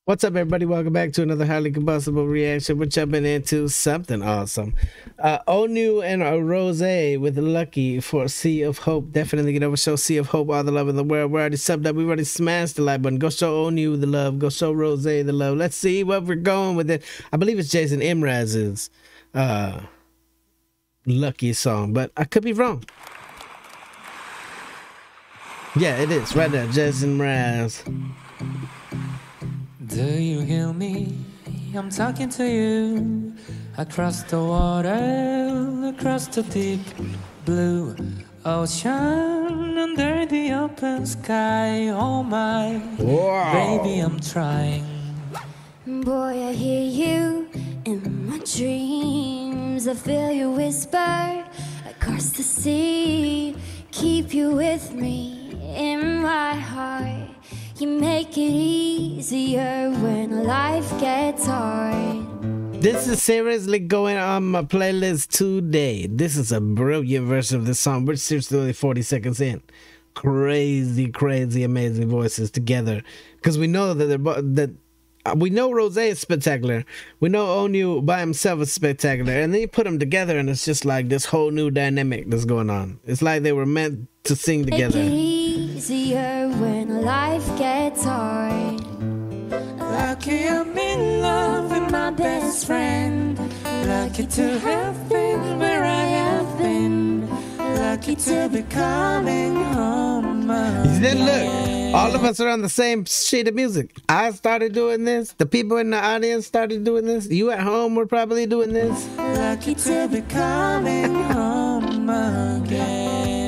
What's up, everybody? Welcome back to another highly combustible reaction. We're jumping into something awesome. ONEW and ROSÉ with Lucky for Sea of Hope. Definitely get over, show Sea of Hope all the love in the world. We're already subbed up. We've already smashed the like button. Go show ONEW the love. Go show ROSÉ the love. Let's see what we're going with it. I believe it's Jason Mraz's Lucky song, but I could be wrong. Yeah, it is right there, Jason Mraz. Do you hear me? I'm talking to you. Across the water, across the deep blue ocean, under the open sky. Oh my, wow. Baby, I'm trying. Boy, I hear you in my dreams. I feel you whisper across the sea. Keep you with me in my heart. You make it easier when life gets hard. This is seriously going on my playlist today. This is a brilliant version of this song. We're seriously only 40 seconds in. Crazy, crazy, amazing voices together. Because we know that we know ROSÉ is spectacular. We know ONEW by himself is spectacular. And then you put them together and it's just like this whole new dynamic that's going on. It's like they were meant to sing together. Make it easier when life gets hard. Lucky I'm in love with my best friend. Lucky to have been where I have been. Lucky to be coming home again. Look, all of us are on the same sheet of music. I started doing this. The people in the audience started doing this. You at home were probably doing this. Lucky to be coming home again.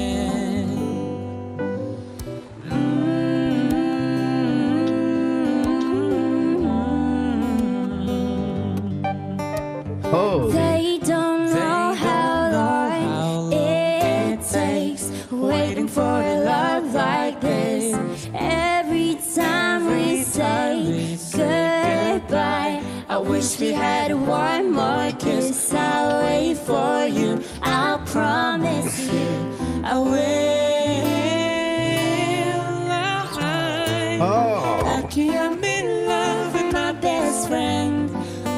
Oh. They don't know how long it takes waiting for a love like this. Every time we say goodbye, I wish we had one more kiss. I'll wait for you, I'll promise you I will. Oh. Lucky I'm in love with my best friend.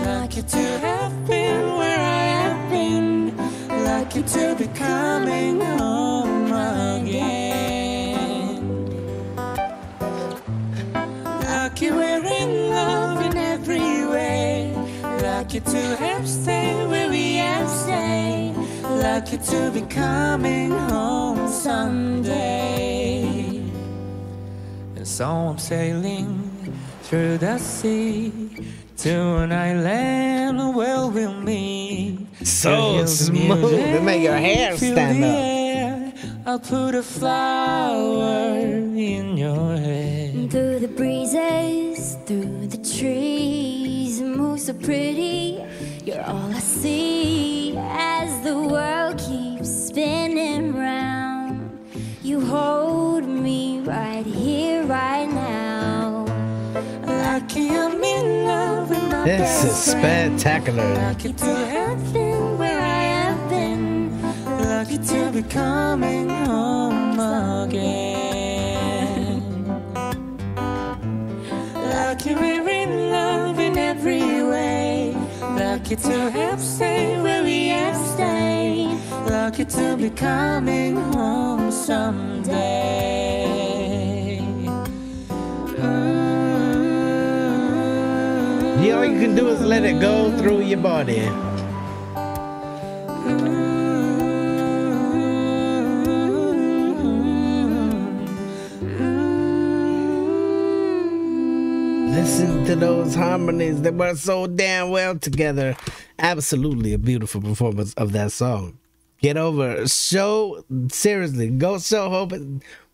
Lucky to have been where I have been. Lucky to be coming home again. Lucky we're in love in every way. Lucky to have stayed where we have stayed. Lucky to be coming home someday. And so I'm sailing through the sea to an island where we'll meet. So smooth, it make your hair stand up. I'll put a flower in your head. Through the breezes, through the trees, move so pretty. You're all I see as the world keeps spinning round. You hold me right here, right now. Lucky I'm in love with my This best is spectacular. Lucky to have been where I have been. Lucky to be coming home again. Lucky we're in love in every way. Lucky to have stayed where we have stayed. Lucky to be coming home someday. Yeah, all you can do is let it go through your body. Listen to those harmonies that work so damn well together. Absolutely a beautiful performance of that song. Get over. Show, seriously, go show hope.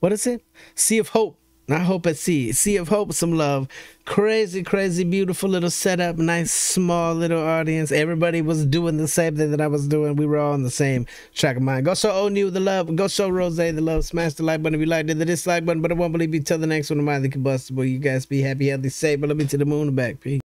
What is it? Sea of Hope. Not Hope at Sea. Sea of Hope, some love. Crazy, crazy, beautiful little setup. Nice, small little audience. Everybody was doing the same thing that I was doing. We were all on the same track of mind. Go show ONEW the love. Go show ROSÉ the love. Smash the like button if you liked it. The dislike button, but I won't believe you till the next one. Of Mildly Combustible. You guys be happy, healthy, safe. But let me to the moon and back. Peace.